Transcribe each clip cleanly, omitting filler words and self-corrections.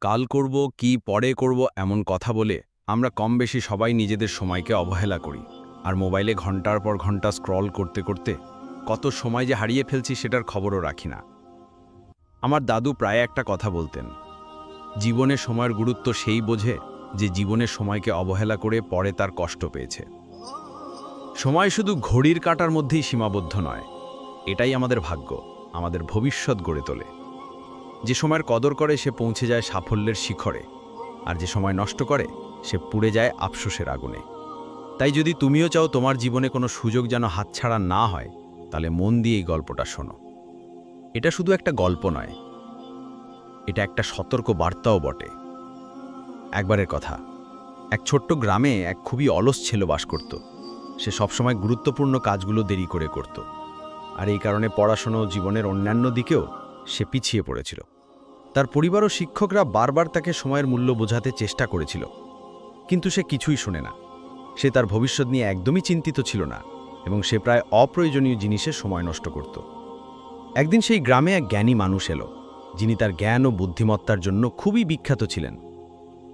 কাল করব কি পরে করব এমন কথা বলে আমরা কম বেশি সবাই নিজেদের সময়কে অবহেলা করি আর মোবাইলে ঘন্টার পর ঘন্টা স্ক্রল করতে করতে কত সময় যে হারিয়ে ফেলছি সেটার খবরও রাখি না। আমার দাদু প্রায় একটা কথা বলতেন, জীবনের সময়ের গুরুত্ব সেই বোঝে যে জীবনের সময়কে অবহেলা করে পরে তার কষ্ট পেয়েছে। সময় শুধু ঘড়ির কাঁটার মধ্যেই সীমাবদ্ধ নয়, এটাই আমাদের ভাগ্য, আমাদের ভবিষ্যৎ গড়ে তোলে। যে সময়ের কদর করে সে পৌঁছে যায় সাফল্যের শিখরে, আর যে সময় নষ্ট করে সে পুড়ে যায় আফসোসের আগুনে। তাই যদি তুমিও চাও তোমার জীবনে কোনো সুযোগ যেন হাতছাড়া না হয়, তাহলে মন দিয়ে এই গল্পটা শোনো। এটা শুধু একটা গল্প নয়, এটা একটা সতর্ক বার্তাও বটে। একবারের কথা, এক ছোট্ট গ্রামে এক খুবই অলস ছেলে বাস করত। সে সবসময় গুরুত্বপূর্ণ কাজগুলো দেরি করে করত, আর এই কারণে পড়াশোনা ও জীবনের অন্যান্য দিকেও সে পিছিয়ে পড়েছিল। তার পরিবার ও শিক্ষকরা বারবার তাকে সময়ের মূল্য বোঝাতে চেষ্টা করেছিল, কিন্তু সে কিছুই শোনে না। সে তার ভবিষ্যৎ নিয়ে একদমই চিন্তিত ছিল না, এবং সে প্রায় অপ্রয়োজনীয় জিনিসে সময় নষ্ট করত। একদিন সেই গ্রামে এক জ্ঞানী মানুষ এলো, যিনি তার জ্ঞান ও বুদ্ধিমত্তার জন্য খুবই বিখ্যাত ছিলেন।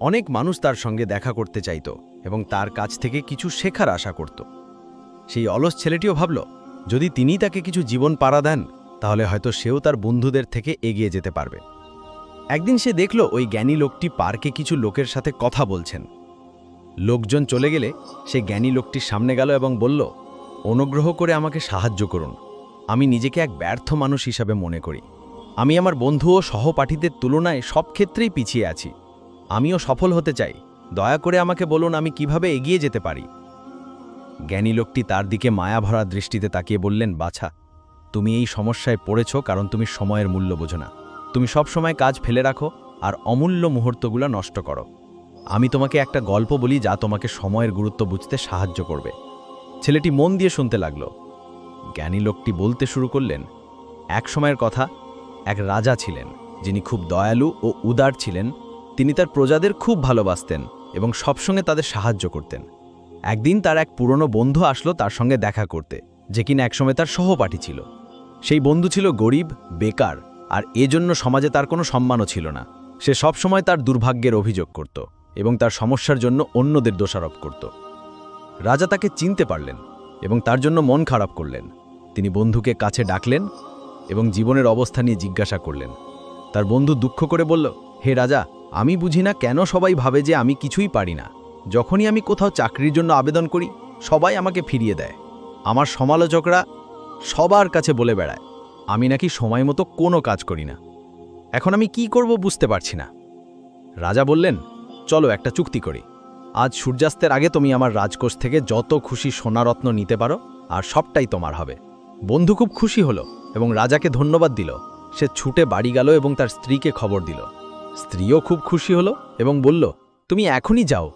অনেক মানুষ তার সঙ্গে দেখা করতে চাইত এবং তার কাছ থেকে কিছু শেখার আশা করত। সেই অলস ছেলেটিও ভাবল, যদি তিনি তাকে কিছু জীবন পাড়া দেন, তাহলে হয়তো সেও তার বন্ধুদের থেকে এগিয়ে যেতে পারবে। একদিন সে দেখল ওই জ্ঞানী লোকটি পার্কে কিছু লোকের সাথে কথা বলছেন। লোকজন চলে গেলে সে জ্ঞানী লোকটির সামনে গেল এবং বলল, অনুগ্রহ করে আমাকে সাহায্য করুন। আমি নিজেকে এক ব্যর্থ মানুষ হিসাবে মনে করি। আমি আমার বন্ধু ও সহপাঠীদের তুলনায় সব ক্ষেত্রেই পিছিয়ে আছি। আমিও সফল হতে চাই। দয়া করে আমাকে বলুন আমি কিভাবে এগিয়ে যেতে পারি। জ্ঞানী লোকটি তার দিকে মায়াভরা দৃষ্টিতে তাকিয়ে বললেন, বাছা, তুমি এই সমস্যায় পড়েছ কারণ তুমি সময়ের মূল্য বোঝো না। তুমি সব সময় কাজ ফেলে রাখো আর অমূল্য মুহূর্তগুলো নষ্ট করো। আমি তোমাকে একটা গল্প বলি যা তোমাকে সময়ের গুরুত্ব বুঝতে সাহায্য করবে। ছেলেটি মন দিয়ে শুনতে লাগল। জ্ঞানী লোকটি বলতে শুরু করলেন, এক সময়ের কথা, এক রাজা ছিলেন যিনি খুব দয়ালু ও উদার ছিলেন। তিনি তার প্রজাদের খুব ভালোবাসতেন এবং সবসঙ্গে তাদের সাহায্য করতেন। একদিন তার এক পুরনো বন্ধু আসলো তার সঙ্গে দেখা করতে, যে কিনা একসময় তার সহপাঠী ছিল। সেই বন্ধু ছিল গরিব, বেকার, আর এজন্য সমাজে তার কোনো সম্মানও ছিল না। সে সবসময় তার দুর্ভাগ্যের অভিযোগ করত এবং তার সমস্যার জন্য অন্যদের দোষারোপ করত। রাজা তাকে চিনতে পারলেন এবং তার জন্য মন খারাপ করলেন। তিনি বন্ধুকে কাছে ডাকলেন এবং জীবনের অবস্থা নিয়ে জিজ্ঞাসা করলেন। তার বন্ধু দুঃখ করে বলল, হে রাজা, আমি বুঝি না কেন সবাই ভাবে যে আমি কিছুই পারি না। যখনই আমি কোথাও চাকরির জন্য আবেদন করি, সবাই আমাকে ফিরিয়ে দেয়। আমার সমালোচকরা সবার কাছে বলে বেড়ায় আমি নাকি সময় মতো কোনো কাজ করি না। এখন আমি কি করব বুঝতে পারছি না। রাজা বললেন, চলো একটা চুক্তি করি। আজ সূর্যাস্তের আগে তুমি আমার রাজকোষ থেকে যত খুশি সোনারত্ন নিতে পারো, আর সবটাই তোমার হবে। বন্ধু খুব খুশি হলো এবং রাজাকে ধন্যবাদ দিল। সে ছুটে বাড়ি গেল এবং তার স্ত্রীকে খবর দিল। স্ত্রীও খুব খুশি হলো এবং বলল, তুমি এখনই যাও,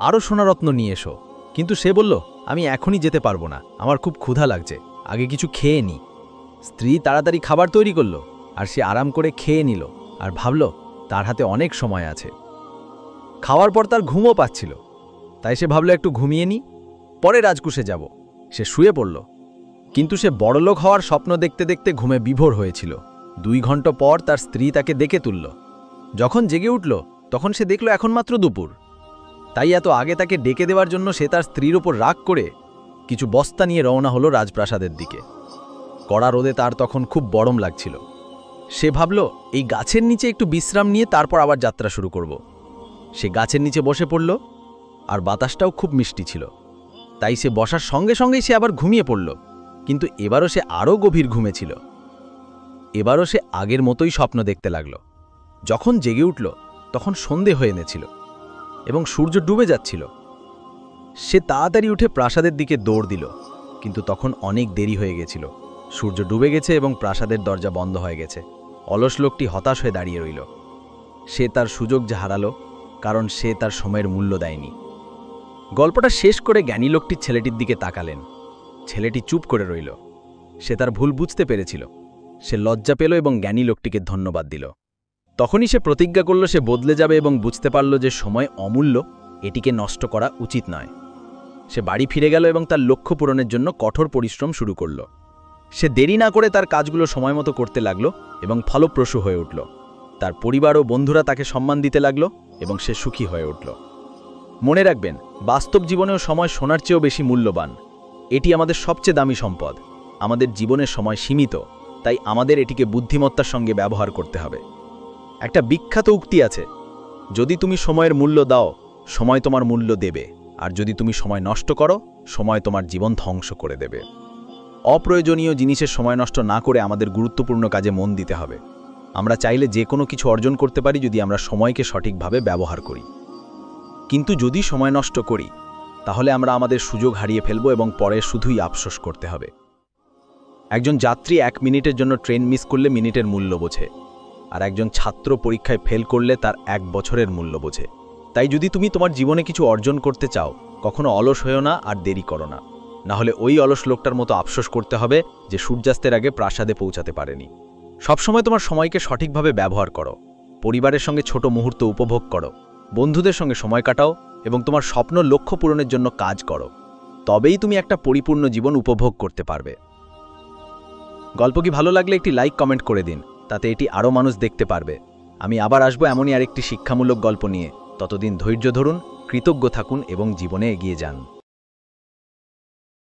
আরও সোনারত্ন নিয়ে এসো। কিন্তু সে বলল, আমি এখনই যেতে পারবো না, আমার খুব ক্ষুধা লাগছে, আগে কিছু খেয়ে নিই। স্ত্রী তাড়াতাড়ি খাবার তৈরি করল, আর সে আরাম করে খেয়ে নিল আর ভাবল তার হাতে অনেক সময় আছে। খাওয়ার পর তার ঘুমও পাচ্ছিল, তাই সে ভাবল একটু ঘুমিয়ে নিই, পরে রাজকুশে যাব। সে শুয়ে পড়ল, কিন্তু সে বড়লোক হওয়ার স্বপ্ন দেখতে দেখতে ঘুমে বিভোর হয়েছিল। 2 ঘন্টা পর তার স্ত্রী তাকে ডেকে তুলল। যখন জেগে উঠল, তখন সে দেখল এখন মাত্র দুপুর। তাই এত আগে তাকে ডেকে দেওয়ার জন্য সে তার স্ত্রীর ওপর রাগ করে কিছু বস্তা নিয়ে রওনা হলো রাজপ্রাসাদের দিকে। কড়া রোদে তার তখন খুব গরম লাগছিল। সে ভাবল এই গাছের নিচে একটু বিশ্রাম নিয়ে তারপর আবার যাত্রা শুরু করব। সে গাছের নিচে বসে পড়ল, আর বাতাসটাও খুব মিষ্টি ছিল। তাই সে বসার সঙ্গে সঙ্গেই সে আবার ঘুমিয়ে পড়ল, কিন্তু এবারও সে আরও গভীর ঘুমে ছিল। এবারও সে আগের মতোই স্বপ্ন দেখতে লাগল। যখন জেগে উঠল, তখন সন্ধে হয়ে এনেছিল এবং সূর্য ডুবে যাচ্ছিল। সে তাড়াতাড়ি উঠে প্রাসাদের দিকে দৌড় দিল, কিন্তু তখন অনেক দেরি হয়ে গেছিল। সূর্য ডুবে গেছে এবং প্রাসাদের দরজা বন্ধ হয়ে গেছে। অলস লোকটি হতাশ হয়ে দাঁড়িয়ে রইল। সে তার সুযোগ হারালো, কারণ সে তার সময়ের মূল্য দেয়নি। গল্পটা শেষ করে জ্ঞানী লোকটি ছেলেটির দিকে তাকালেন। ছেলেটি চুপ করে রইল। সে তার ভুল বুঝতে পেরেছিল। সে লজ্জা পেল এবং জ্ঞানী লোকটিকে ধন্যবাদ দিল। তখনই সে প্রতিজ্ঞা করল সে বদলে যাবে এবং বুঝতে পারল যে সময় অমূল্য, এটিকে নষ্ট করা উচিত নয়। সে বাড়ি ফিরে গেল এবং তার লক্ষ্য পূরণের জন্য কঠোর পরিশ্রম শুরু করল। সে দেরি না করে তার কাজগুলো সময়মতো করতে লাগল এবং ফলপ্রসূ হয়ে উঠল। তার পরিবার ও বন্ধুরা তাকে সম্মান দিতে লাগলো এবং সে সুখী হয়ে উঠল। মনে রাখবেন, বাস্তব জীবনেও সময় সোনার চেয়েও বেশি মূল্যবান। এটি আমাদের সবচেয়ে দামি সম্পদ। আমাদের জীবনের সময় সীমিত, তাই আমাদের এটিকে বুদ্ধিমত্তার সঙ্গে ব্যবহার করতে হবে। একটা বিখ্যাত উক্তি আছে, যদি তুমি সময়ের মূল্য দাও, সময় তোমার মূল্য দেবে, আর যদি তুমি সময় নষ্ট করো, সময় তোমার জীবন ধ্বংস করে দেবে। অপ্রয়োজনীয় জিনিসের সময় নষ্ট না করে আমাদের গুরুত্বপূর্ণ কাজে মন দিতে হবে। আমরা চাইলে যে কোনো কিছু অর্জন করতে পারি যদি আমরা সময়কে সঠিকভাবে ব্যবহার করি। কিন্তু যদি সময় নষ্ট করি, তাহলে আমরা আমাদের সুযোগ হারিয়ে ফেলব এবং পরে শুধুই আফসোস করতে হবে। একজন যাত্রী 1 মিনিটের জন্য ট্রেন মিস করলে মিনিটের মূল্য বোঝে, আর একজন ছাত্র পরীক্ষায় ফেল করলে তার 1 বছরের মূল্য বোঝে। তাই যদি তুমি তোমার জীবনে কিছু অর্জন করতে চাও, কখনো অলস হয়েও না আর দেরি করো না, নাহলে ওই অলস লোকটার মতো আফসোস করতে হবে যে সূর্যাস্তের আগে প্রাসাদে পৌঁছাতে পারেনি। সবসময় তোমার সময়কে সঠিকভাবে ব্যবহার করো, পরিবারের সঙ্গে ছোট মুহূর্ত উপভোগ করো, বন্ধুদের সঙ্গে সময় কাটাও এবং তোমার স্বপ্ন লক্ষ্য পূরণের জন্য কাজ করো। তবেই তুমি একটা পরিপূর্ণ জীবন উপভোগ করতে পারবে। গল্প কি ভালো লাগলে একটি লাইক কমেন্ট করে দিন, তাতে এটি আরও মানুষ দেখতে পারবে। আমি আবার আসবো এমনই আরেকটি শিক্ষামূলক গল্প নিয়ে। ততদিন ধৈর্য ধরুন, কৃতজ্ঞ থাকুন এবং জীবনে এগিয়ে যান।